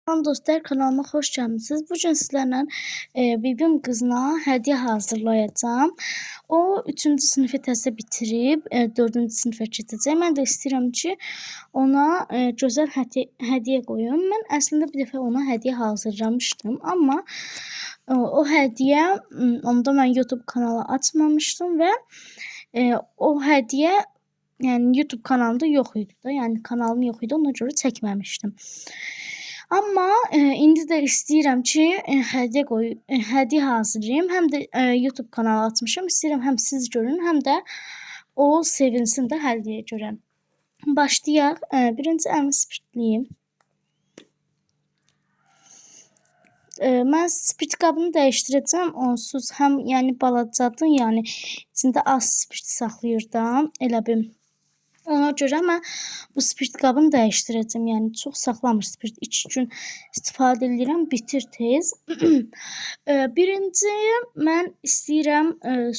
Salam dostlar, kanalıma xoş gəlmisiniz. Bu gün sizlərlə bibim qızına hədiyyə hazırlayacağam. O 3-cü sinifi təzə bitirib 4-cü sinifə keçəcək. Mən də istəyirəm ki, ona gözəl hədiyyə qoyum. Mən əslində bir dəfə ona hədiyyə hazırlamışdım, amma o hədiyyə onda mən YouTube kanalı açmamışdım və o hədiyyə yəni YouTube kanalımda yox idi da, yəni kanalım yox idi, ona görə çəkməmişdim. Amma indi də istəyirəm ki, hədiyyə hazırlayım. Həm də YouTube kanalı açmışam. İstəyirəm həm siz görün, həm də o sevinsin də hədiyyəyə görə. Başlayaq. Birinci əlimi spirtləyim. Mən spirt qabını dəyişdirəcəm. Onsuz həm yəni balacadır, yəni içində az spirt saxlayır da, elə bil. Ona görə mən bu spirt qabını dəyişdirəcəm. Yəni çox saxlamır spirt. 2 gün istifadə edirəm, bitir tez. Birinci mən istəyirəm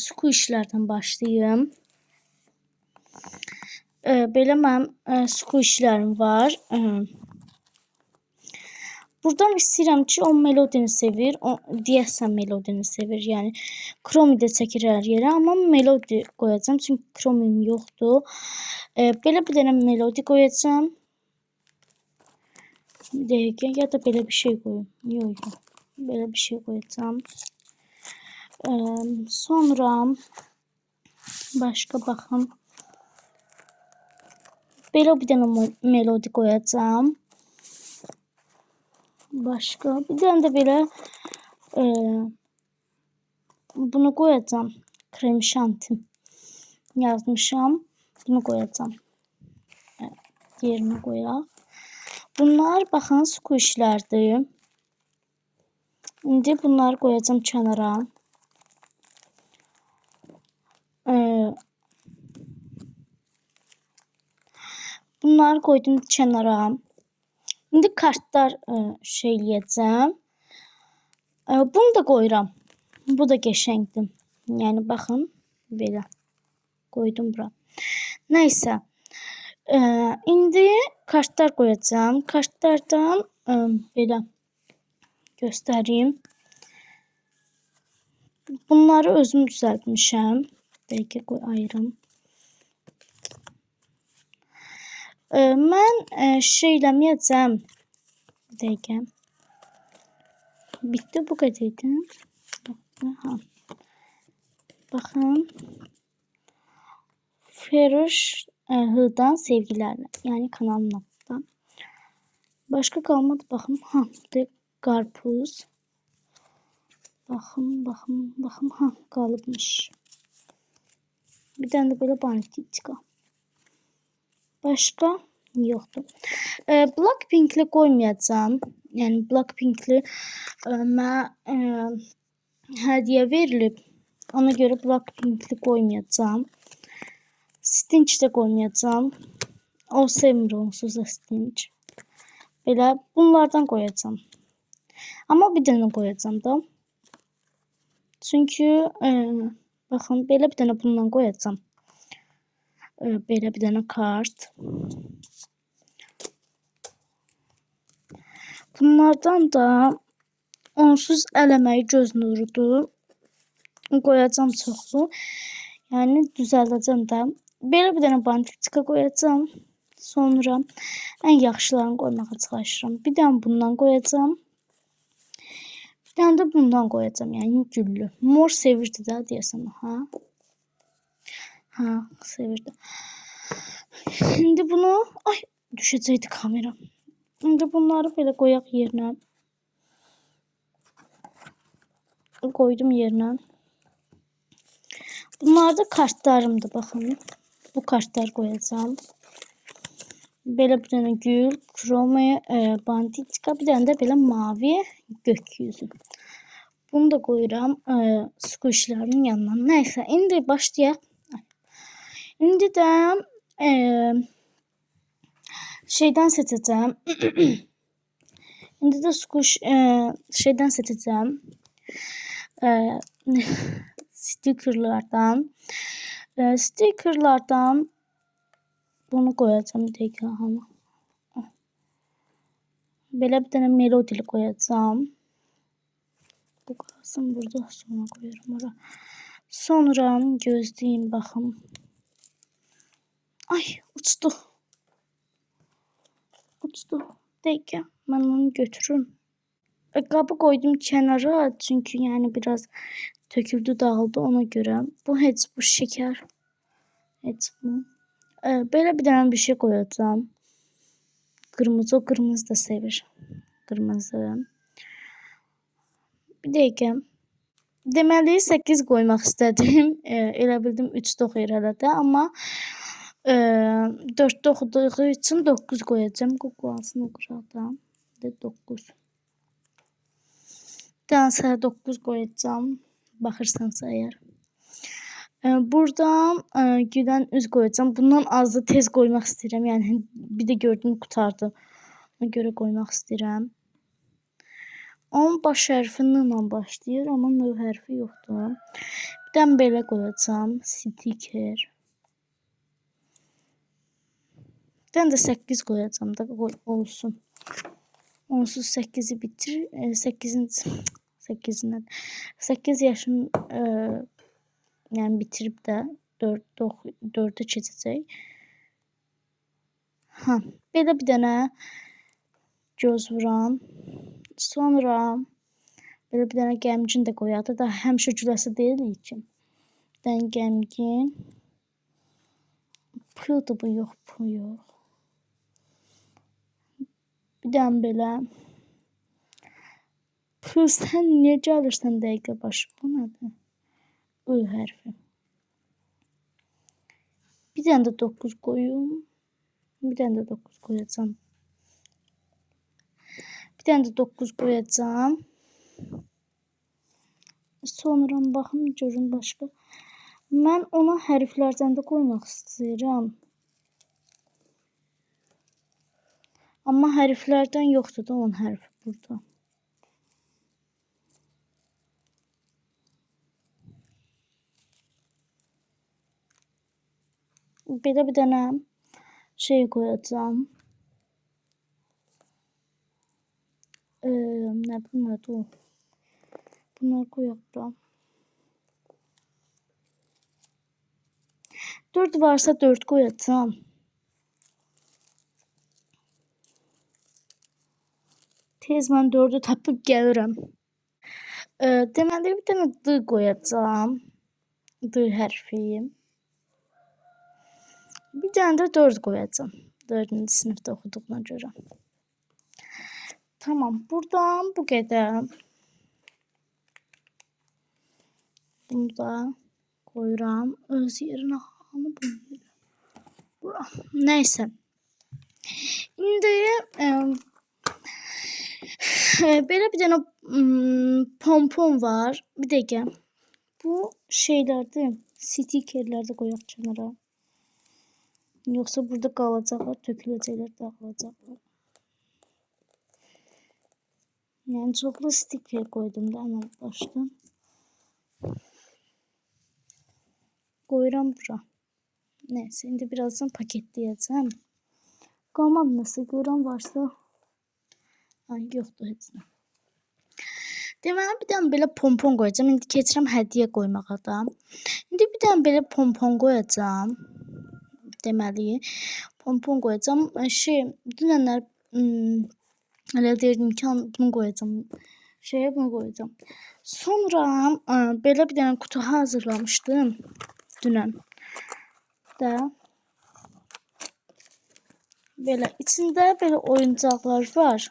squishlərdən başlayım. Belə mənim squishlərim var. Buradan istəyirəm ki, o melodini sevir. Deyəsən melodini sevir. Yəni kromi də çəkir hər yerə, amma melodi qoyacağam. Çünki kromim yoxdur. Belə bir dənə melodi qoyacağam. Bir dəqiqə, ya da belə bir şey qoyum. Yox. Belə bir şey qoyacağım. Sonra başqa baxın. Belə bir dənə melodi qoyacağım. Başqa bir dənə də belə bunu qoyacağam. Krem şanti yazmışam. Bunu qoyacağam. Yerinə qoyaq. Bunlar baxın squishlərdir. İndi bunları qoyacağam kənara. Bunları qoydum kənara. İndi kartlar eləyəcəm. Bunu da qoyuram. Bu da qəşəngdir. Yəni baxın belə qoydum bura. Nəysə. İndi kartlar qoyacağam. Kartlardan belə göstəreyim. Bunları özüm düzəltmişəm. Dəqiqə qoy ayırım. Mən eləməyəcəm. Dəqiqə. Bitdi, bu qədər idi. Baxın. Feruş Hıdan sevgilərlə. Yəni kanalın adından. Başqa qalmadı. Baxın. Qarpuz. Baxın. Qalıbmış. Bir dənə də belə banditika. Başqa yoxdur. Blackpinkli qoymayacağam. Yəni Blackpinkli mənə hədiyyə verilib. Ona görə Blackpinkli qoymayacağam. Stinch də qoymayacağam. O sevmir onsuz da Stinch. Belə bunlardan qoyacağam. Amma bir dənə qoyacağam da. Çünki baxın belə bir dənə bundan qoyacağam. Belə bir dənə kart. Bunlardan da onsuz əl əməyi göz nurudur. Qoyacağam çoxlu. Yəni düzəldəcəm də. Belə bir dənə banditika qoyacağam. Sonra ən yaxşılarını qoymağa çalışıram. Bir dənə bundan qoyacağam. Bir dənə də bundan qoyacağam. Yəni güllü. Mor sevirdi də deyəsən. Sevirdi. İndi bunu düşəcəkdi kamera. İndi bunları belə qoyaq yerinə. Qoydum yerinə. Bunlar da kartlarımdır, baxın. Bu kartlar qoyacağam. Belə bir dənə gül, kromi, banditika, bir dənə də belə mavi gökyüzü. Bunu da qoyuram squishlərin yanına. Nəysə, indi başlayaq. İndi də şeydən seçəcəm. İndi də squish şeydən seçəcəm. Stikerlərdən. Stikerlərdən bunu qoyacağım dəqiqə. Belə bir dənə melodili qoyacağam. Bu qalsın burada, sonra qoyuram ora. Sonra gözləyim baxım. Ay, uçdu. Uçdu. Dəqiqə, mən onu götürürüm. Qabı qoydum kənara, çünki yəni biraz töküldü, dağıldı ona görə. Bu heç bu şəkər. Heç bu. Belə bir dənə bir şey qoyacağam. Qırmızı, o qırmızı da sevir. Qırmızı. Bir dəqiqə. Deməli 8 qoymaq istədim. Elə bildim 3-də oxuyur hələ də, amma 4-də oxuduğu üçün 9 qoyacağam. Qoqulansın o qıraqdan. 9. Bir dənə sənə 9 qoyacağam. Baxırsansa əgər. Buradan güdən üz qoyacağam. Bundan azı tez qoymaq istəyirəm. Yəni bir də gördüm qutardı. Ona görə qoymaq istəyirəm. Onun baş hərfi N ilə başlayır, amma N hərfi yoxdur. Bir dənə belə qoyacağam. Stiker. Bir dənə də 8 qoyacağam da olsun. Onsuz 8-i bitir. 8 yaşın yəni bitirib də 4-ə keçəcək. Belə bir dənə göz vuran. Sonra belə bir dənə qəmgin də qoyadı da həmişə güləsi deyilik ki. Bir dənə qəmgin. Pıldır bu, yox, pıl yox. Bir dənə belə. Pıl, sən niyə gəlirsən dəqiqə başı? Bu nədir? I hərfi. Bir dənə də 9 qoyum. Bir dənə də 9 qoyacağam. Bir dənə də 9 qoyacağam. Sonra baxım görüm başqa. Mən ona hərflərdən də qoymaq istəyirəm. Amma hərflərdən yoxdur da onun hərfi burada. Belə bir dənə şey qoyacağam. Nə bunlar o? Bunları qoyaq bura. 4 varsa 4 qoyacağam. Tez mən 4-ü tapıb gəlirəm. Deməli bir dənə D qoyacağam. D hərfi. Bir dənə də 4 qoyacağam. 4-cü sinifdə oxuduğuna görə. Tamam, buradan bu qədər. Bunu da qoyuram. Öz yerinə hamı bunu. Bura. Nəysə. İndi belə bir dənə pompon var. Bir dəqiqə. Bu şeylərdir. Stikerlər də qoyaq kənara. Yoxsa burada qalacaqlar, töküləcəklər, dağılacaqlar. Yəni çoxlu stiker qoydum da əməl başdan. Qoyuram bura. Neyse, indi birazdan paketləyəcəm. Qalmadı nəsə, görən varsa. Ay, yoxdur heç nə. Deməli, bir dənə belə pompon qoyacağam. İndi keçirəm hədiyyə qoymağa da. İndi bir dənə belə pompon qoyacağam. Deməli, pompon qoyacağam. Dünənlər elə deyirdim ki, bunu qoyacağam. Bunu qoyacağam. Sonra belə bir dənə kutu hazırlamışdım dünən də. Belə içində belə oyuncaqlar var.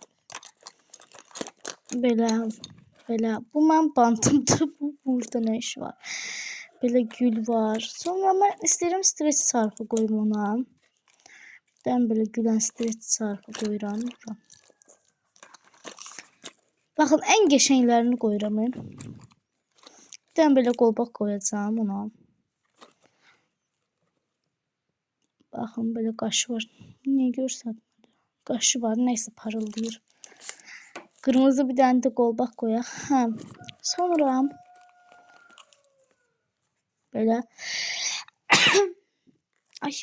Belə. Bu mənim bantımdır. Bu burada nə iş var? Belə gül var. Sonra mən istəyirəm streç sarfı qoyum ona. Bir dənə belə gülən streç sarfı qoyuram. Baxın, ən qəşənglərini qoyuram. Bir dənə belə qolbaq qoyacağam ona. Baxın, belə qaşı var. Niyə görsənmədi? Qaşı var, neysə parıldayır. Qırmızı bir dənə də qolbaq qoyaq. Sonra belə ay,